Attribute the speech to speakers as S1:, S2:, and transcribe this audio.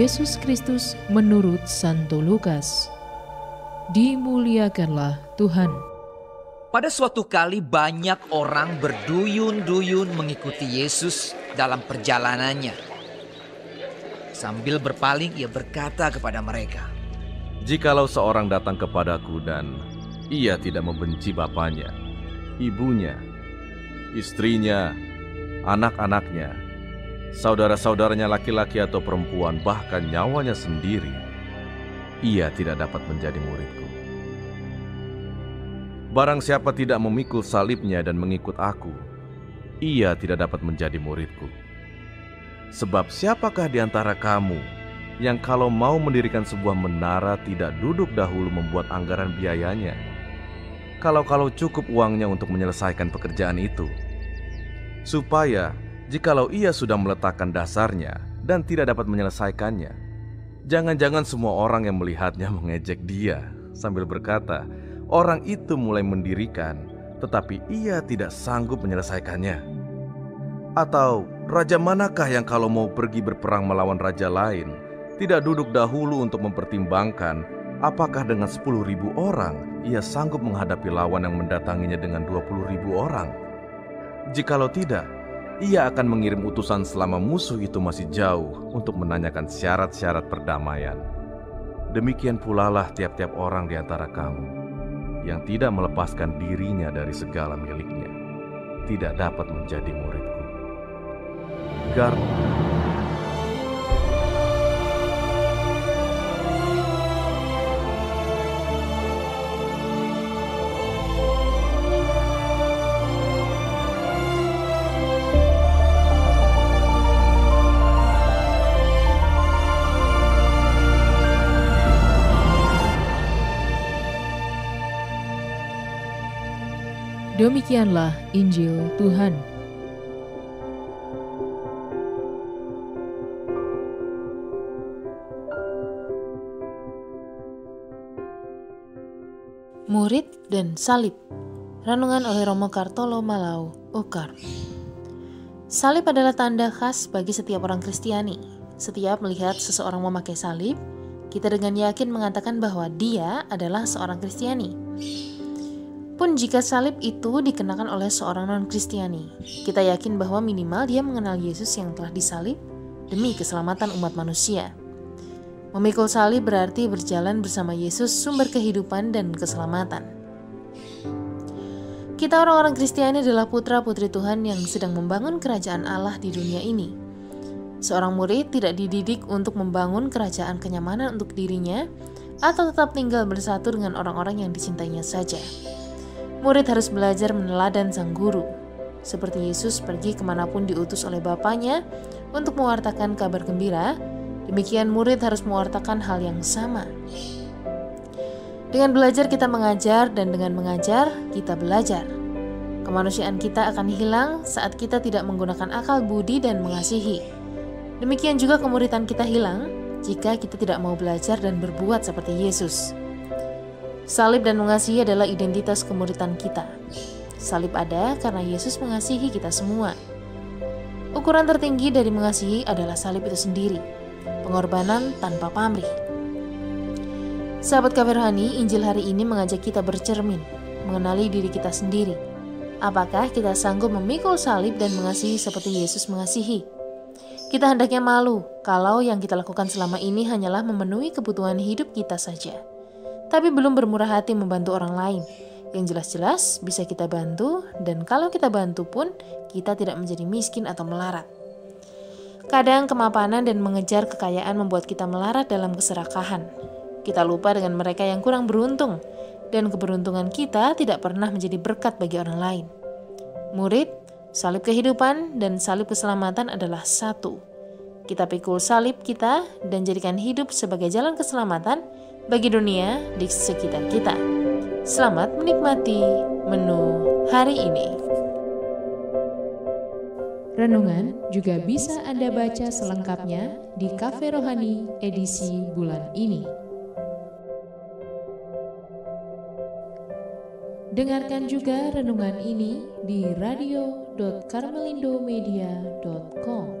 S1: Yesus Kristus menurut Santo Lukas. Dimuliakanlah Tuhan.
S2: Pada suatu kali banyak orang berduyun-duyun mengikuti Yesus dalam perjalanannya. Sambil berpaling ia berkata kepada mereka,
S3: "Jikalau seorang datang kepadaku dan ia tidak membenci bapaknya, ibunya, istrinya, anak-anaknya, saudara-saudaranya laki-laki atau perempuan, bahkan nyawanya sendiri, ia tidak dapat menjadi muridku. Barang siapa tidak memikul salibnya dan mengikut aku, ia tidak dapat menjadi muridku. Sebab siapakah di antara kamu yang kalau mau mendirikan sebuah menara tidak duduk dahulu membuat anggaran biayanya? Kalau cukup uangnya untuk menyelesaikan pekerjaan itu, supaya jikalau ia sudah meletakkan dasarnya dan tidak dapat menyelesaikannya, jangan-jangan semua orang yang melihatnya mengejek dia sambil berkata, orang itu mulai mendirikan, tetapi ia tidak sanggup menyelesaikannya. Atau raja manakah yang kalau mau pergi berperang melawan raja lain, tidak duduk dahulu untuk mempertimbangkan apakah dengan 10.000 orang ia sanggup menghadapi lawan yang mendatanginya dengan 20.000 orang? Jikalau tidak, ia akan mengirim utusan selama musuh itu masih jauh untuk menanyakan syarat-syarat perdamaian. Demikian pula lah tiap-tiap orang di antara kamu yang tidak melepaskan dirinya dari segala miliknya, tidak dapat menjadi muridku. Garpu.
S1: Demikianlah Injil Tuhan. Murid dan Salib. Renungan oleh Romo Kartolo Malau, Okar. Salib adalah tanda khas bagi setiap orang Kristiani. Setiap melihat seseorang memakai salib, kita dengan yakin mengatakan bahwa dia adalah seorang Kristiani. Pun jika salib itu dikenakan oleh seorang non-Kristiani, kita yakin bahwa minimal dia mengenal Yesus yang telah disalib demi keselamatan umat manusia. Memikul salib berarti berjalan bersama Yesus, sumber kehidupan dan keselamatan. Kita orang-orang Kristiani adalah putra-putri Tuhan yang sedang membangun kerajaan Allah di dunia ini. Seorang murid tidak dididik untuk membangun kerajaan kenyamanan untuk dirinya atau tetap tinggal bersatu dengan orang-orang yang dicintainya saja. Murid harus belajar meneladan sang guru. Seperti Yesus pergi kemanapun diutus oleh Bapaknya untuk mewartakan kabar gembira, demikian murid harus mewartakan hal yang sama. Dengan belajar kita mengajar, dan dengan mengajar kita belajar. Kemanusiaan kita akan hilang saat kita tidak menggunakan akal budi dan mengasihi. Demikian juga kemuridan kita hilang jika kita tidak mau belajar dan berbuat seperti Yesus. Salib dan mengasihi adalah identitas kemuridan kita. Salib ada karena Yesus mengasihi kita semua. Ukuran tertinggi dari mengasihi adalah salib itu sendiri, pengorbanan tanpa pamrih. Sahabat Cafe Rohani, Injil hari ini mengajak kita bercermin, mengenali diri kita sendiri. Apakah kita sanggup memikul salib dan mengasihi seperti Yesus mengasihi? Kita hendaknya malu kalau yang kita lakukan selama ini hanyalah memenuhi kebutuhan hidup kita saja, tapi belum bermurah hati membantu orang lain yang jelas-jelas bisa kita bantu, dan kalau kita bantu pun kita tidak menjadi miskin atau melarat. Kadang kemapanan dan mengejar kekayaan membuat kita melarat dalam keserakahan. Kita lupa dengan mereka yang kurang beruntung, dan keberuntungan kita tidak pernah menjadi berkat bagi orang lain. Murid, salib kehidupan dan salib keselamatan adalah satu. Kita pikul salib kita dan jadikan hidup sebagai jalan keselamatan bagi dunia di sekitar kita. Selamat menikmati menu hari ini. Renungan juga bisa Anda baca selengkapnya di Cafe Rohani edisi bulan ini. Dengarkan juga renungan ini di radio.karmelindomedia.com.